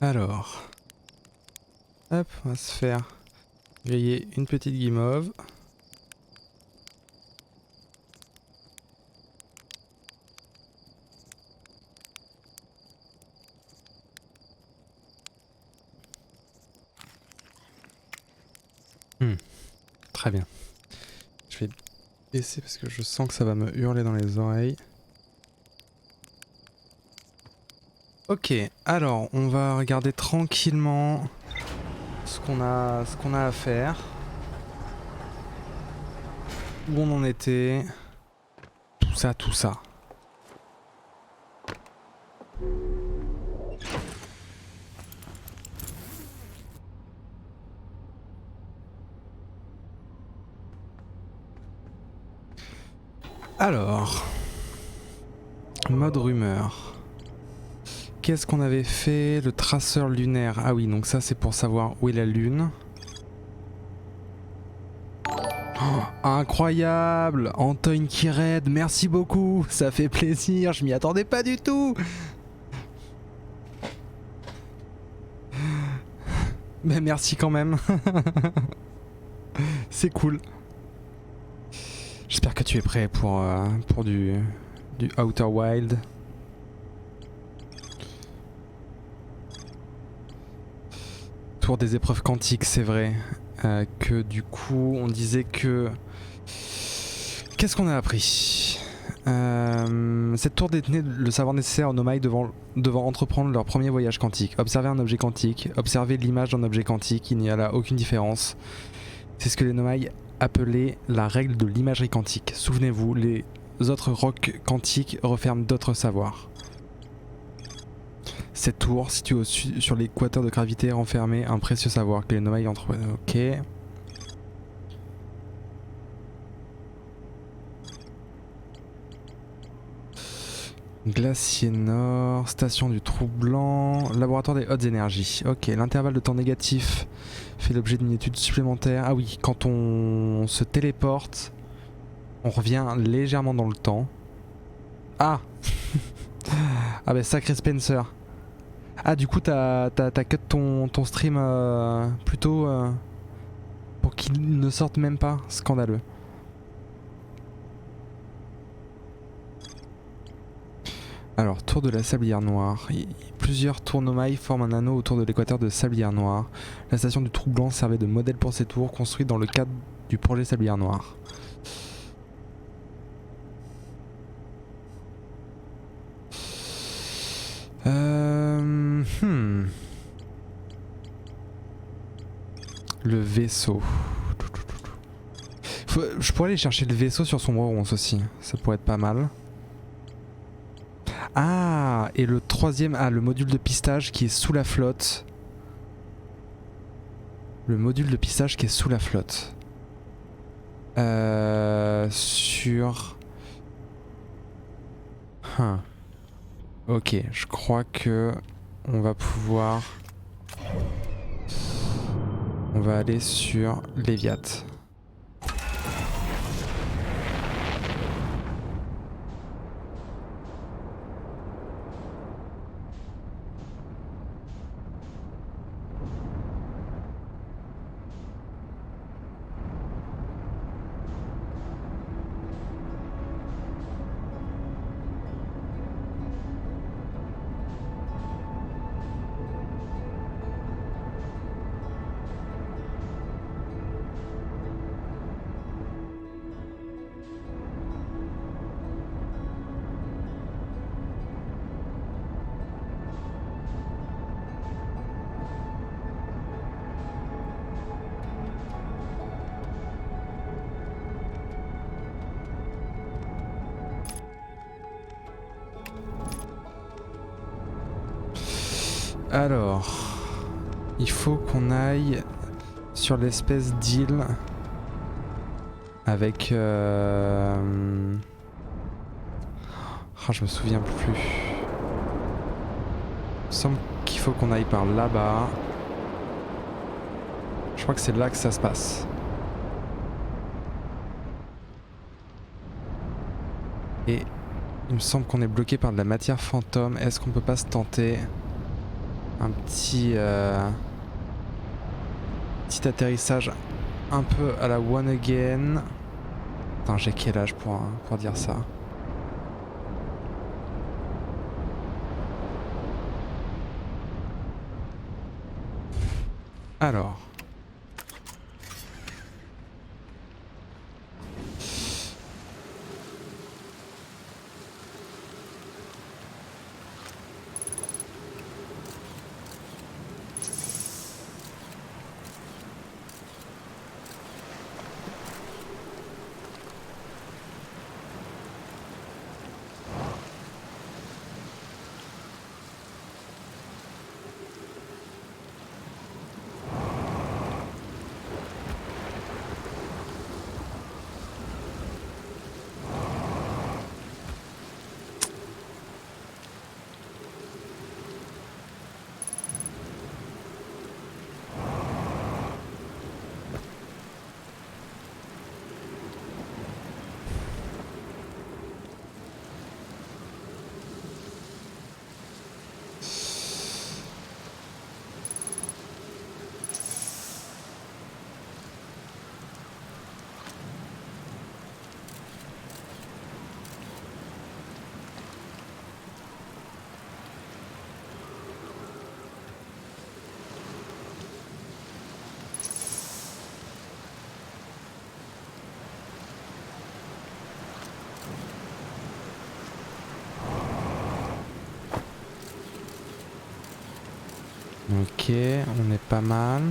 Alors, hop, on va se faire griller une petite guimauve. Très bien. Je vais baisser parce que je sens que ça va me hurler dans les oreilles. Ok, alors on va regarder tranquillement ce qu'on a à faire. Où on en était. Tout ça, tout ça. Alors, mode rumeur. Qu'est-ce qu'on avait fait? Le traceur lunaire. Ah oui, donc ça c'est pour savoir où est la lune. Oh, incroyable! Antoine qui raid, merci beaucoup! Ça fait plaisir, je m'y attendais pas du tout! Mais merci quand même. C'est cool. J'espère que tu es prêt pour du Outer Wild. Tour des épreuves quantiques, c'est vrai. Que du coup, on disait que... Qu'est-ce qu'on a appris? Cette tour détenait le savoir nécessaire aux nomailles devant entreprendre leur premier voyage quantique. Observer un objet quantique, observer l'image d'un objet quantique, il n'y a là aucune différence. C'est ce que les nomailles appelaient la règle de l'imagerie quantique. Souvenez-vous, les autres rocs quantiques referment d'autres savoirs. Cette tour, située sur l'équateur de gravité, renfermait un précieux savoir que les nomailles entreprenaient. Ok. Glacier Nord, station du Trou Blanc, laboratoire des hautes énergies. Ok, l'intervalle de temps négatif fait l'objet d'une étude supplémentaire. Ah oui, quand on se téléporte, on revient légèrement dans le temps. Ah. Ah bah sacré Spencer. Ah du coup t'as cut ton stream plutôt pour qu'il ne sorte même pas. Scandaleux. Alors, tour de la Sablière Noire. Plusieurs tours nomailles forment un anneau autour de l'équateur de Sablière Noire. La station du Trou Blanc servait de modèle pour ces tours, construites dans le cadre du projet Sablière Noire. Le vaisseau. Je pourrais aller chercher le vaisseau sur son ronce aussi. Ça pourrait être pas mal. Ah, et le troisième, le module de pistage qui est sous la flotte. Le module de pistage qui est sous la flotte. Sur... Ok, je crois que on va pouvoir... On va aller sur Léviathe. Alors, il faut qu'on aille sur l'espèce d'île avec... je me souviens plus. Il me semble qu'il faut qu'on aille par là-bas. Je crois que c'est là que ça se passe. Et il me semble qu'on est bloqué par de la matière fantôme. Est-ce qu'on peut pas se tenter un petit petit atterrissage un peu à la one again. Attends, j'ai quel âge pour dire ça? Alors. Ok, on est pas mal.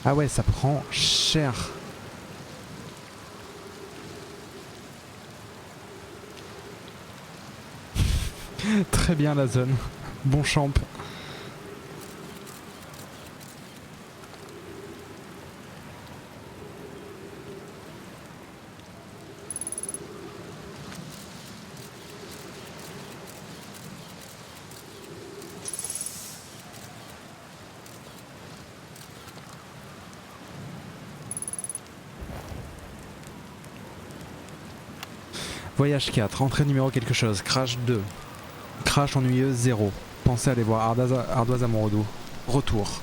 Ah ouais, ça prend cher. Très bien la zone. Bon champ. Voyage 4, entrée numéro quelque chose, crash 2. Crash ennuyeux 0. Pensez à aller voir Ardoise à mon retour.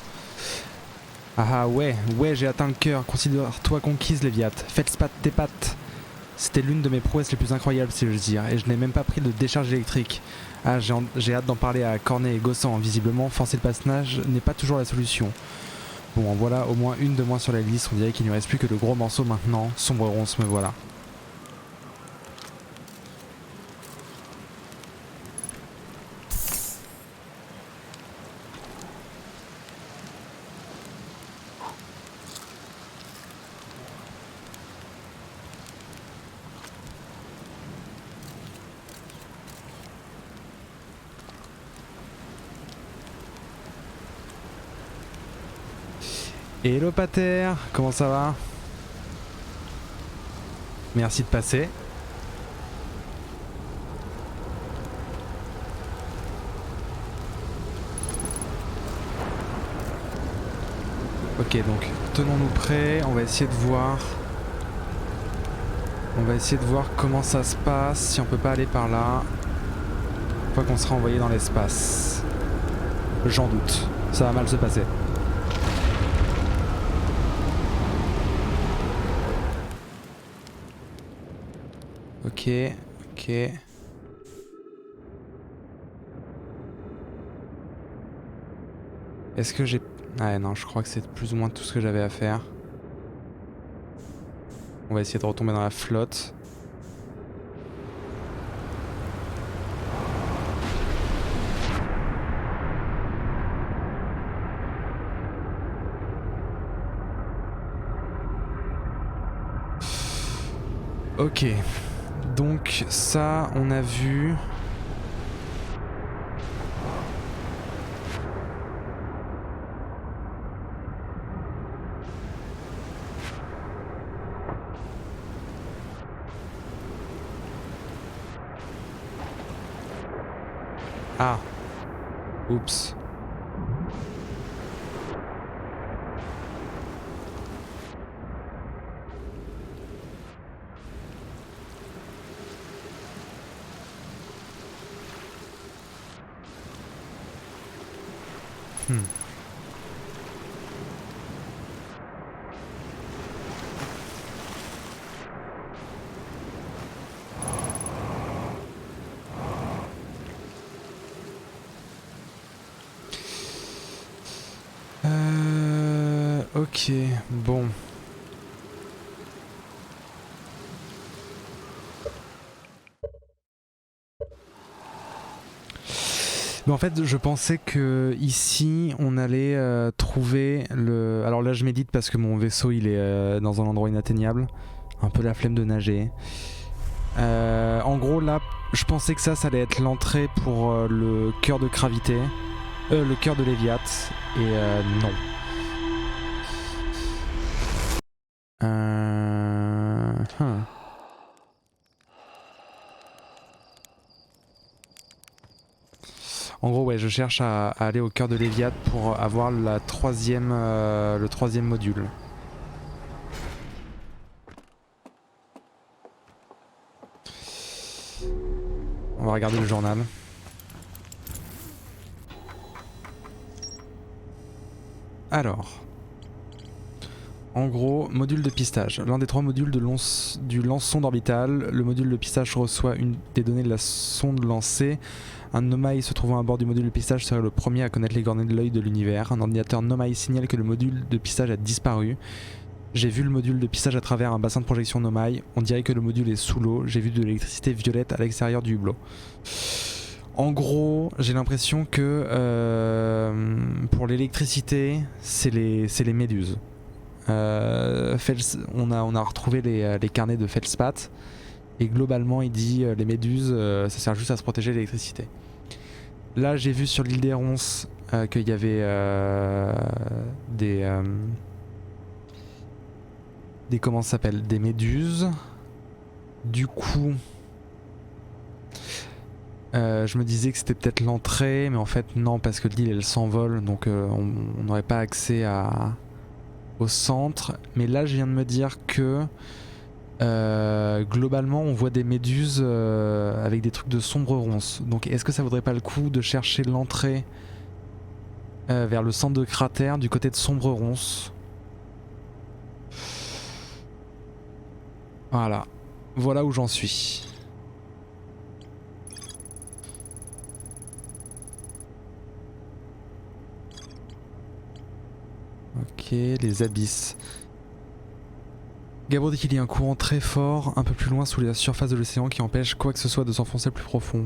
Ah ouais, j'ai atteint le cœur. Considère-toi conquise, Léviat. Faites spat tes pattes. C'était l'une de mes prouesses les plus incroyables, si j'ose dire, et je n'ai même pas pris de décharge électrique. Ah, j'ai hâte d'en parler à Cornet et Gossan. Visiblement, forcer le passage n'est pas toujours la solution. Bon, voilà au moins une de moins sur la liste. On dirait qu'il ne reste plus que de gros morceaux maintenant. Sombre ronce, me voilà. Hello Pater, comment ça va? Merci de passer. Ok, donc tenons-nous prêts, on va essayer de voir. On va essayer de voir comment ça se passe, si on peut pas aller par là. Une fois qu'on sera envoyé dans l'espace. J'en doute, ça va mal se passer. Ok, ok. Est-ce que j'ai... Ah non, je crois que c'est plus ou moins tout ce que j'avais à faire. On va essayer de retomber dans la flotte. Ok. Donc ça, on a vu... Ah. Oups. Hmm. Ok, bon. Mais en fait, je pensais que ici, on allait trouver le... Alors là, je médite parce que mon vaisseau, il est dans un endroit inatteignable. Un peu la flemme de nager. En gros, là, je pensais que ça allait être l'entrée pour le cœur de gravité. Le cœur de Léviat. Et non. Huh. En gros, ouais, je cherche à aller au cœur de Léviat pour avoir le troisième module. On va regarder le journal. Alors, en gros, module de pistage. L'un des 3 modules du lance-sonde orbital. Le module de pistage reçoit des données de la sonde lancée. Un Nomai se trouvant à bord du module de pistage serait le premier à connaître les coordonnées de l'œil de l'univers. Un ordinateur Nomai signale que le module de pistage a disparu. J'ai vu le module de pistage à travers un bassin de projection Nomai. On dirait que le module est sous l'eau. J'ai vu de l'électricité violette à l'extérieur du hublot. En gros, j'ai l'impression que pour l'électricité, c'est les méduses. On a retrouvé les carnets de Feldspath. Et globalement, il dit les méduses, ça sert juste à se protéger de l'électricité. Là, j'ai vu sur l'île des Ronces qu'il y avait des comment ça s'appelle, des méduses. Du coup, je me disais que c'était peut-être l'entrée, mais en fait non, parce que l'île elle s'envole, donc on n'aurait pas accès au centre. Mais là, je viens de me dire que globalement, on voit des méduses avec des trucs de sombre ronces. Donc, est-ce que ça vaudrait pas le coup de chercher l'entrée vers le centre de cratère du côté de sombre ronce? Voilà où j'en suis. Ok, les abysses. Gabo dit qu'il y a un courant très fort un peu plus loin sous la surface de l'océan qui empêche quoi que ce soit de s'enfoncer plus profond.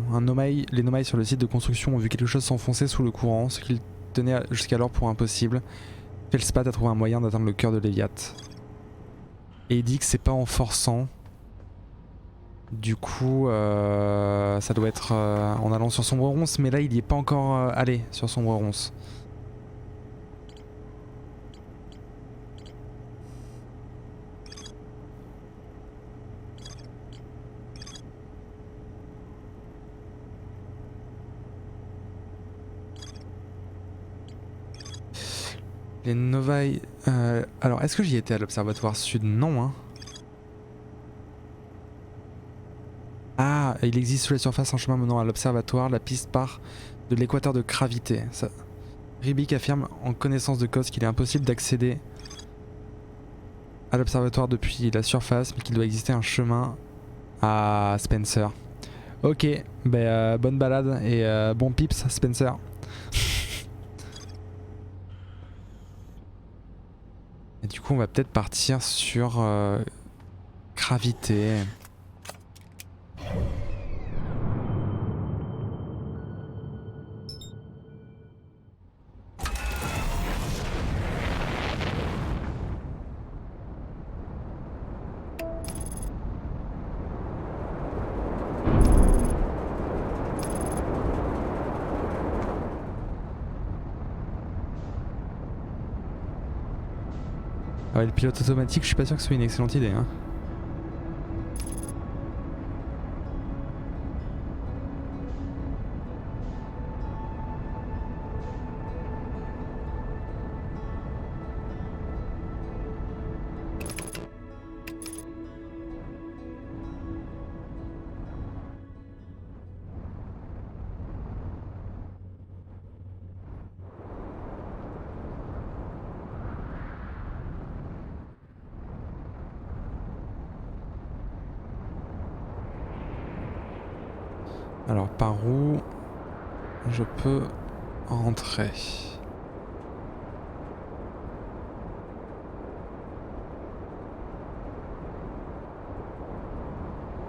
Les Nomai sur le site de construction ont vu quelque chose s'enfoncer sous le courant, ce qu'ils tenaient jusqu'alors pour impossible. Feldspath a trouvé un moyen d'atteindre le cœur de Léviat. Et il dit que c'est pas en forçant. Du coup, ça doit être en allant sur Sombre Ronce, mais là il y est pas encore allé sur Sombre Ronce. Les Novae... alors, est-ce que j'y étais à l'Observatoire Sud? Non, hein. Ah, il existe sous la surface un chemin menant à l'Observatoire. La piste part de l'équateur de gravité. Rybik affirme en connaissance de cause qu'il est impossible d'accéder à l'Observatoire depuis la surface, mais qu'il doit exister un chemin à Spencer. Ok, bonne balade et bon pips, Spencer. Et du coup, on va peut-être partir sur gravité. Ouais, le pilote automatique, je suis pas sûr que ce soit une excellente idée. Hein. Alors par où je peux rentrer?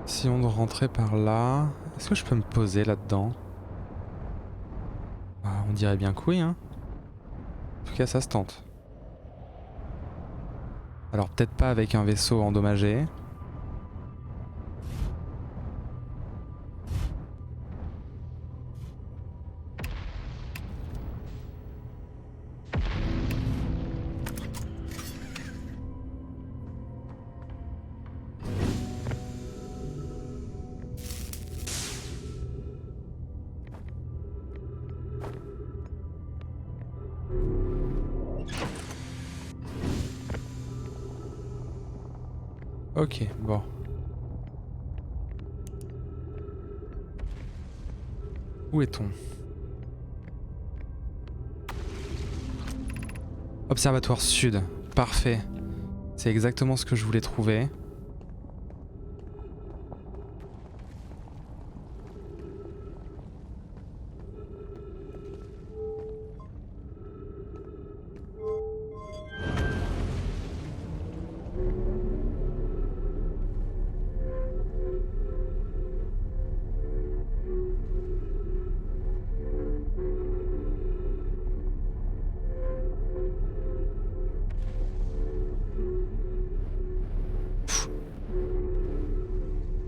Si on doit rentrer par là, est-ce que je peux me poser là-dedans? Ah, on dirait bien que oui, hein. En tout cas, ça se tente. Alors peut-être pas avec un vaisseau endommagé. Ok, bon. Où est-on? Observatoire sud. Parfait. C'est exactement ce que je voulais trouver.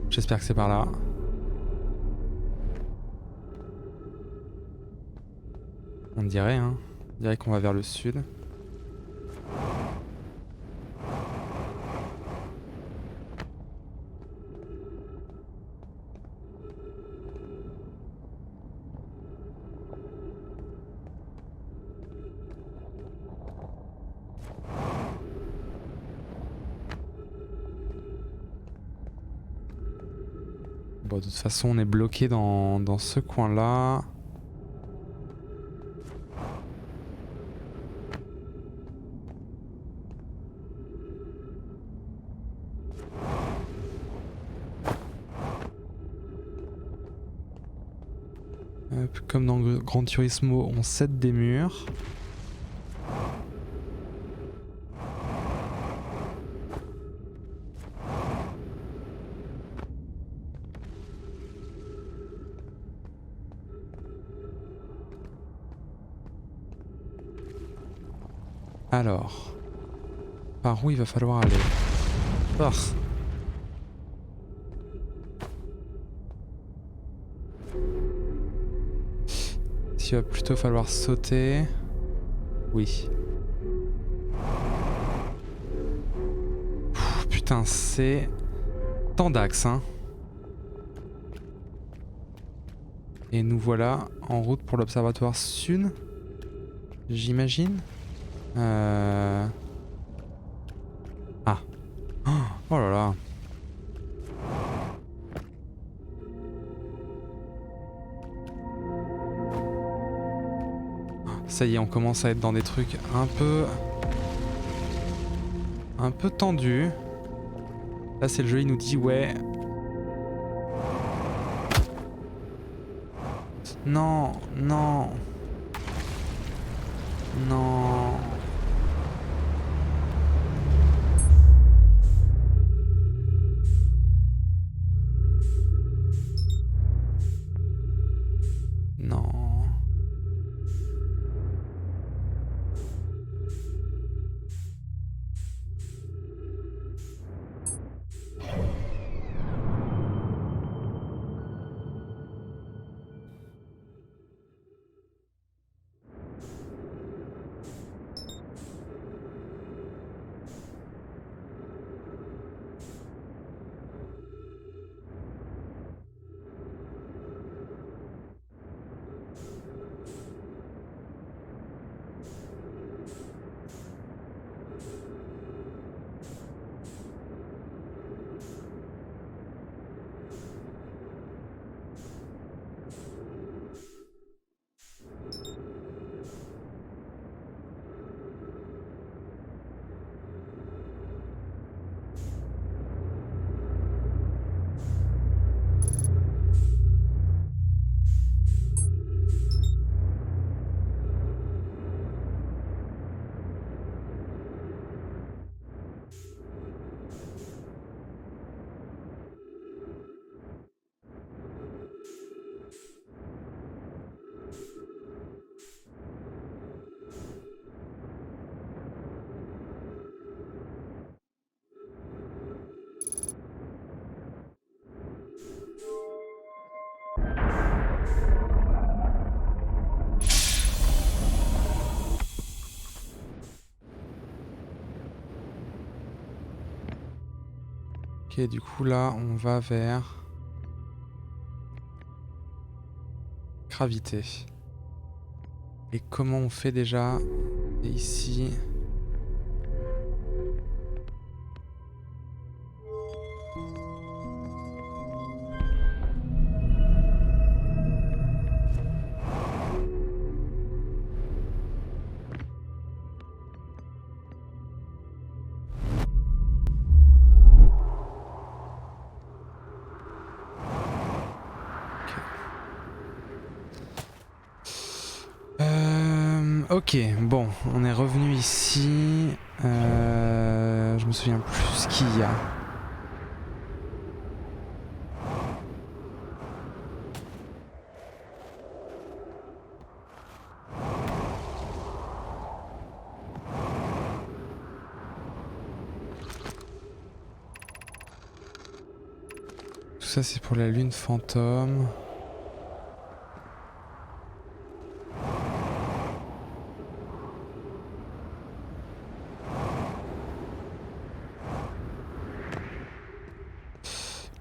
J'espère que c'est par là. On dirait, hein. On dirait qu'on va vers le sud. Bon, de toute façon, on est bloqué dans ce coin-là. Comme dans Gran Turismo, on cède des murs. Alors, par où il va falloir aller? Ah. Il va plutôt falloir sauter. Oui. Putain, c'est tant d'axes, hein. Et nous voilà en route pour l'observatoire sud, j'imagine. Ah. Oh là là. Ça y est, on commence à être dans des trucs un peu tendus. Là, c'est le jeu, il nous dit ouais. Non, non. Non. Non. Ok, du coup là on va vers gravité. Et comment on fait déjà? Et ici. Ok, bon, on est revenu ici. Je me souviens plus ce qu'il y a. Tout ça c'est pour la lune fantôme.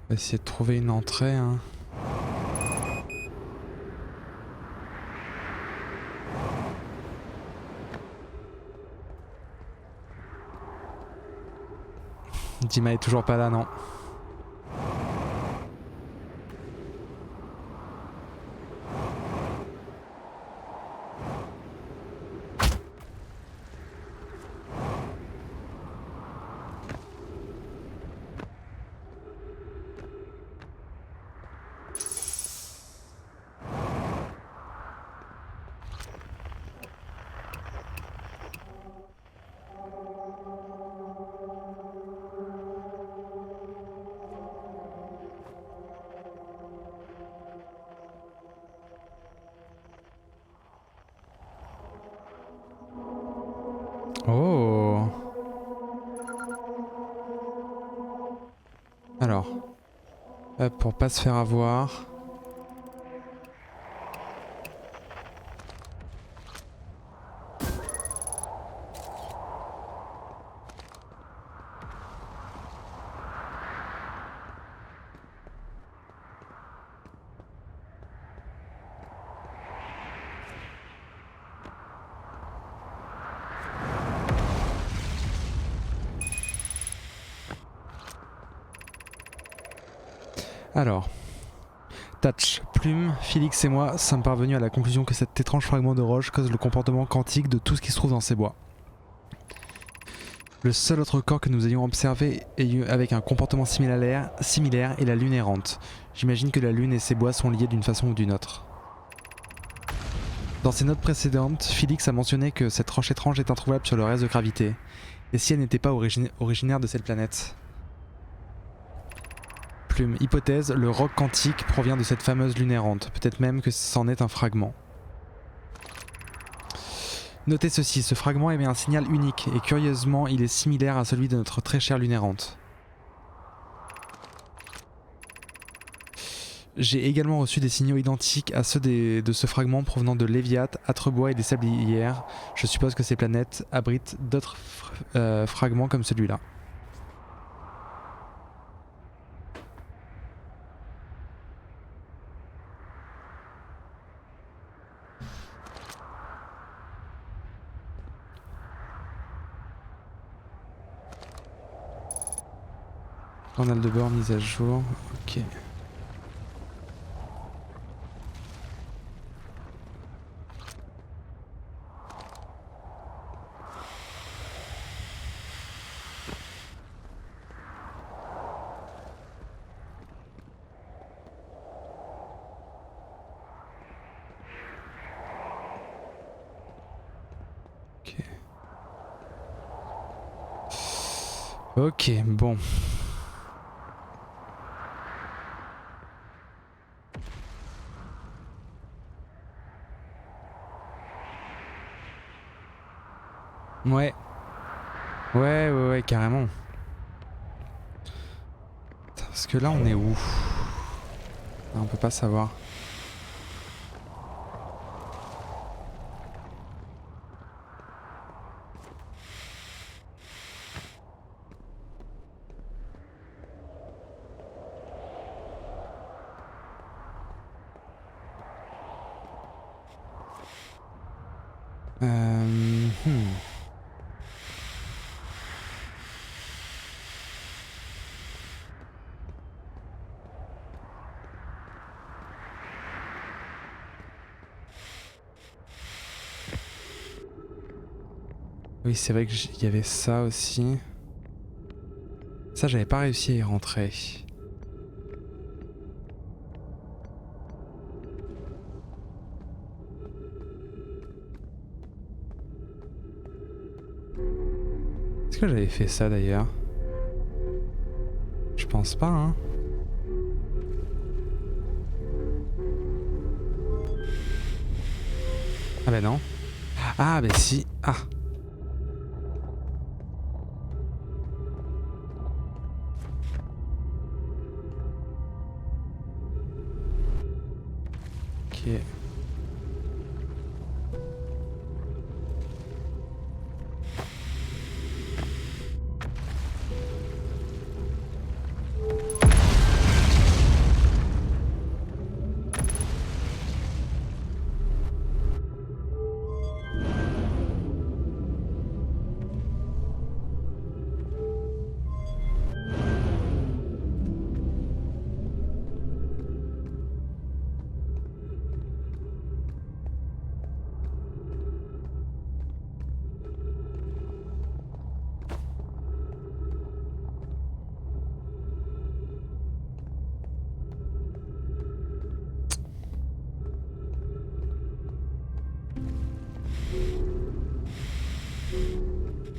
On va essayer de trouver une entrée. Hein. Dima est toujours pas là, non. Oh. Alors, hop, pour pas se faire avoir. Alors, Tatch, Plume, Félix et moi sommes parvenus à la conclusion que cet étrange fragment de roche cause le comportement quantique de tout ce qui se trouve dans ces bois. Le seul autre corps que nous ayons observé avec un comportement similaire est la lune errante. J'imagine que la lune et ses bois sont liés d'une façon ou d'une autre. Dans ses notes précédentes, Félix a mentionné que cette roche étrange est introuvable sur le reste de gravité. Et si elle n'était pas originaire de cette planète? Plume, hypothèse, le roc quantique provient de cette fameuse lune errante. Peut-être même que c'en est un fragment. Notez ceci, ce fragment émet un signal unique et curieusement il est similaire à celui de notre très chère lune errante. J'ai également reçu des signaux identiques à ceux de ce fragment provenant de Léviat, Atrebois et des Sablières. Je suppose que ces planètes abritent d'autres fragments comme celui-là. Journal de bord mise à jour, ok. Ok, bon. Ouais. Ouais, carrément. Parce que là, on est où? On peut pas savoir. Hmm. Oui, c'est vrai qu'il y avait ça aussi. Ça, j'avais pas réussi à y rentrer. Est-ce que j'avais fait ça d'ailleurs? Je pense pas, hein. Ah bah non. Ah bah si. Ah. Ok.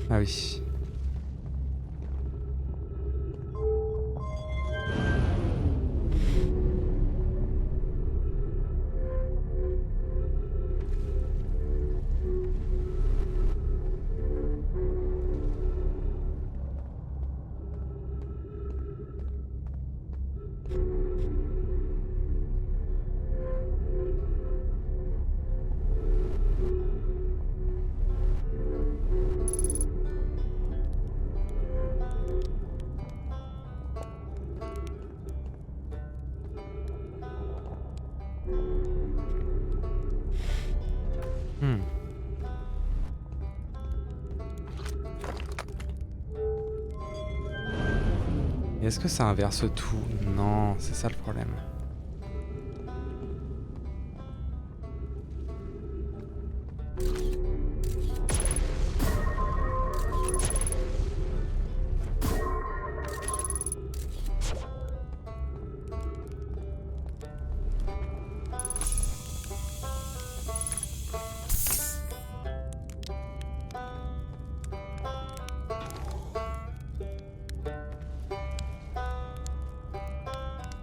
Ah oui. Hmm. Et est-ce que ça inverse tout? Non, c'est ça le problème.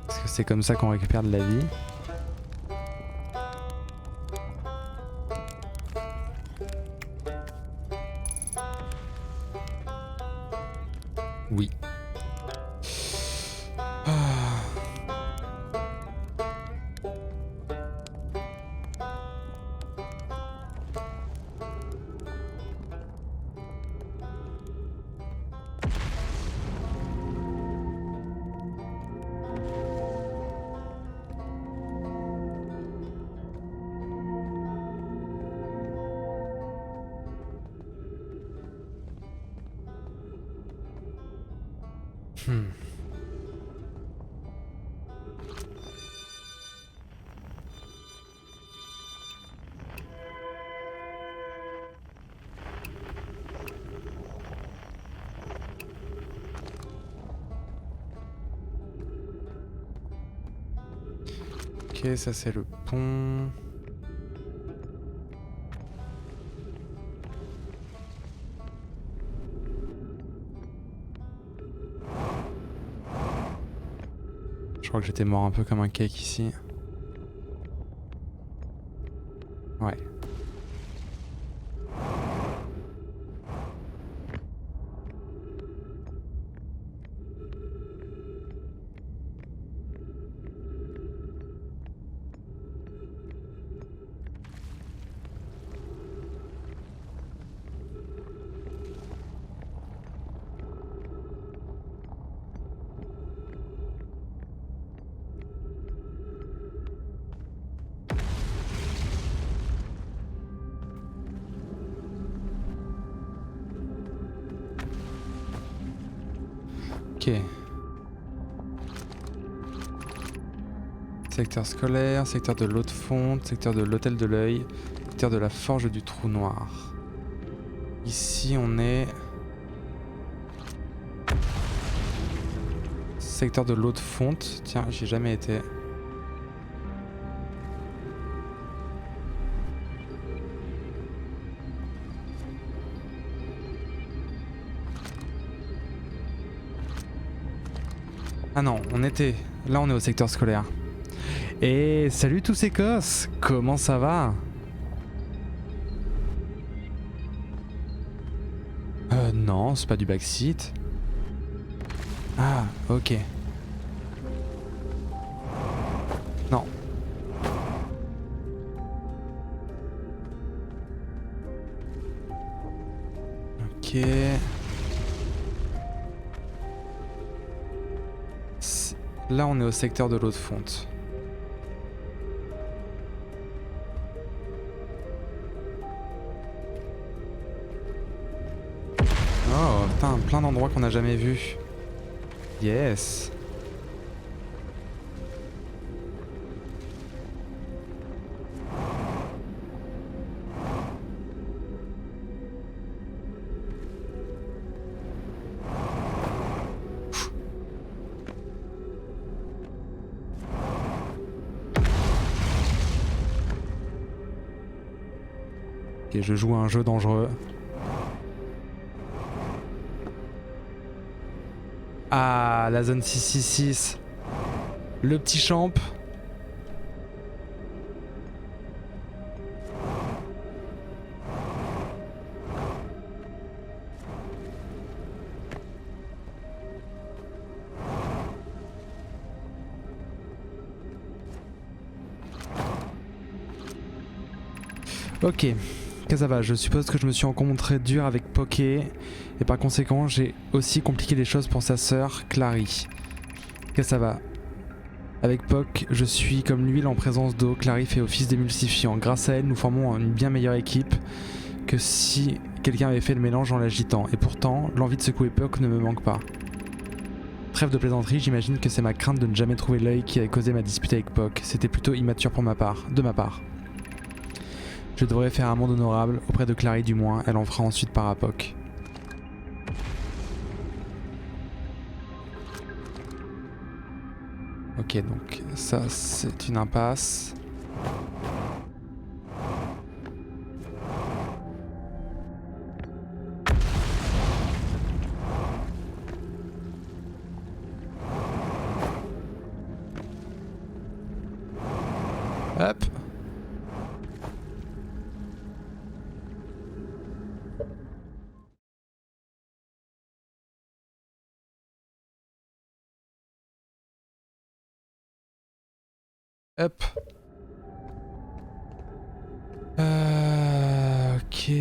Est-ce que c'est comme ça qu'on récupère de la vie? Oui. Ah. Hmm. Ok, ça c'est le pont. Je crois que j'étais mort un peu comme un cake ici. Ouais. Ok. Secteur scolaire, secteur de l'eau de fonte, secteur de l'hôtel de l'œil, secteur de la forge du trou noir. Ici on est... Secteur de l'eau de fonte. Tiens, j'y ai jamais été. Ah non, on était... Là on est au secteur scolaire. Et salut tous ces cosses, comment ça va? Non, c'est pas du backseat. Ah, ok. Non. Ok. Là on est au secteur de l'eau de fonte. Oh putain, plein d'endroits qu'on n'a jamais vus. Yes. Ok, je joue à un jeu dangereux. Ah, la zone 666. Le petit champ. Ok, ça va, je suppose que je me suis rencontré dur avec Poké et par conséquent j'ai aussi compliqué les choses pour sa sœur Clary. Ça va. Avec Poc, je suis comme l'huile en présence d'eau, Clary fait office d'émulsifiant. Grâce à elle, nous formons une bien meilleure équipe que si quelqu'un avait fait le mélange en l'agitant. Et pourtant, l'envie de secouer Poc ne me manque pas. Trêve de plaisanterie, j'imagine que c'est ma crainte de ne jamais trouver l'œil qui a causé ma dispute avec Poc. C'était plutôt immature pour de ma part. Je devrais faire un monde honorable, auprès de Clary du moins, elle en fera ensuite part à Poc. Ok, donc ça c'est une impasse. Hop. Hop. Ok.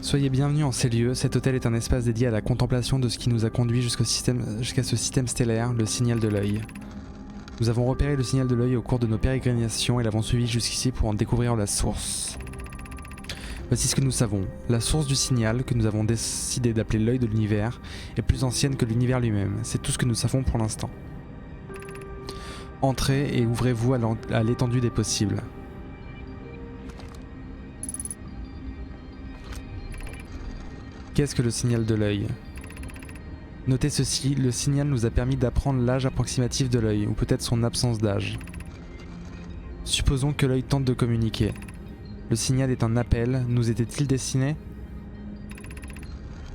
Soyez bienvenus en ces lieux, cet hôtel est un espace dédié à la contemplation de ce qui nous a conduit jusqu'à ce système stellaire, le signal de l'œil. Nous avons repéré le signal de l'œil au cours de nos pérégrinations et l'avons suivi jusqu'ici pour en découvrir la source. Voici ce que nous savons. La source du signal, que nous avons décidé d'appeler l'œil de l'univers, est plus ancienne que l'univers lui-même. C'est tout ce que nous savons pour l'instant. Entrez et ouvrez-vous à l'étendue des possibles. Qu'est-ce que le signal de l'œil ? Notez ceci, le signal nous a permis d'apprendre l'âge approximatif de l'œil, ou peut-être son absence d'âge. Supposons que l'œil tente de communiquer. Le signal est un appel, nous était-il destiné ?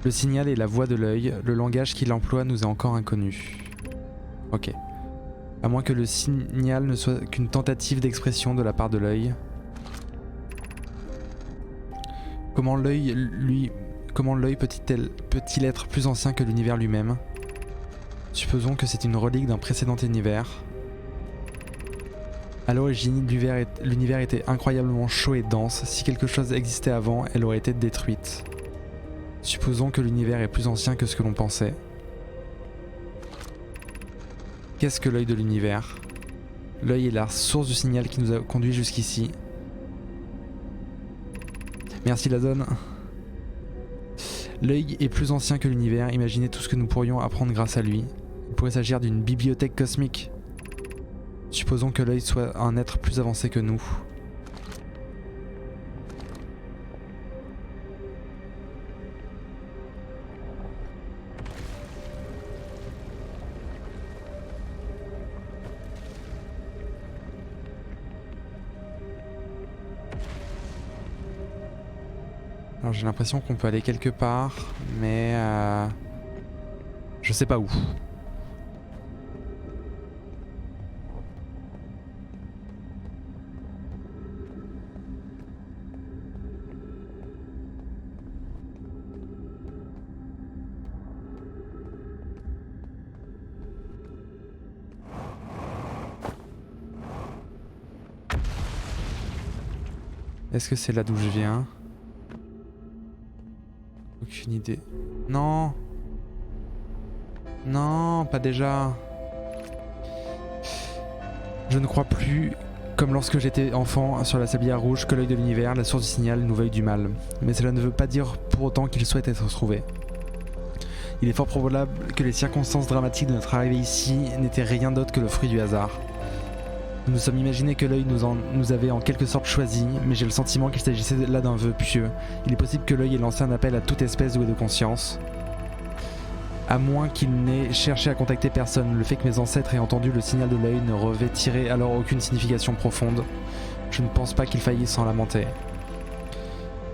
Le signal est la voix de l'œil, le langage qu'il emploie nous est encore inconnu. Ok. À moins que le signal ne soit qu'une tentative d'expression de la part de l'œil. Comment l'œil peut-il être plus ancien que l'univers lui-même? Supposons que c'est une relique d'un précédent univers. À l'origine, l'univers était incroyablement chaud et dense. Si quelque chose existait avant, elle aurait été détruite. Supposons que l'univers est plus ancien que ce que l'on pensait. Qu'est-ce que l'œil de l'univers? L'œil est la source du signal qui nous a conduit jusqu'ici. Merci la zone. L'œil est plus ancien que l'univers, imaginez tout ce que nous pourrions apprendre grâce à lui. Il pourrait s'agir d'une bibliothèque cosmique. Supposons que l'œil soit un être plus avancé que nous. Alors j'ai l'impression qu'on peut aller quelque part, mais je sais pas où. Est-ce que c'est là d'où je viens? Aucune idée. Non! Non, pas déjà. Je ne crois plus, comme lorsque j'étais enfant, sur la sablière rouge, que l'œil de l'univers, la source du signal, nous veuille du mal. Mais cela ne veut pas dire pour autant qu'il souhaite être retrouvé. Il est fort probable que les circonstances dramatiques de notre arrivée ici n'étaient rien d'autre que le fruit du hasard. Nous nous sommes imaginé que l'œil nous avait en quelque sorte choisi, mais j'ai le sentiment qu'il s'agissait là d'un vœu pieux. Il est possible que l'œil ait lancé un appel à toute espèce douée de conscience. À moins qu'il n'ait cherché à contacter personne, le fait que mes ancêtres aient entendu le signal de l'œil ne revêtirait alors aucune signification profonde. Je ne pense pas qu'il faille s'en lamenter.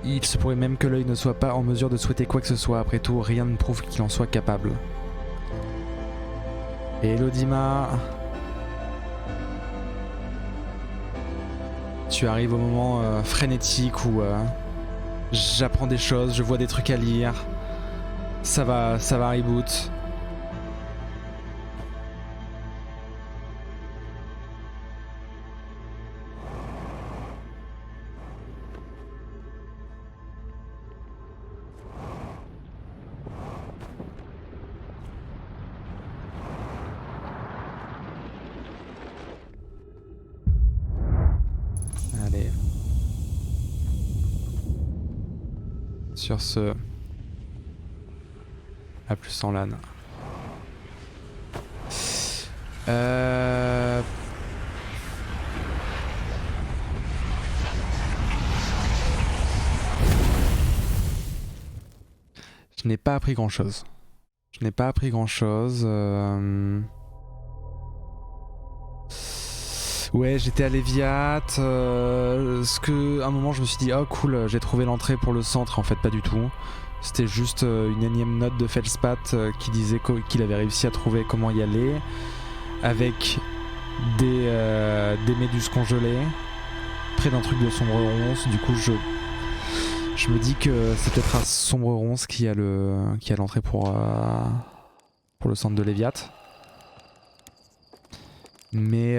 Il se pourrait même que l'œil ne soit pas en mesure de souhaiter quoi que ce soit, après tout, rien ne prouve qu'il en soit capable. Hello Dima. Tu arrives au moment frénétique où j'apprends des choses, je vois des trucs à lire. Ça va reboot. Allez. Sur ce... A plus en LAN. Je n'ai pas appris grand chose. Je n'ai pas appris grand chose. Ouais, j'étais à Léviat. À un moment, je me suis dit, oh cool, j'ai trouvé l'entrée pour le centre. En fait, pas du tout. C'était juste une énième note de Feldspath qui disait qu'il avait réussi à trouver comment y aller. Avec des méduses congelées. Près d'un truc de Sombre Ronce. Du coup, je me dis que c'est peut-être à Sombre Ronce qui a l'entrée pour le centre de Léviat. Mais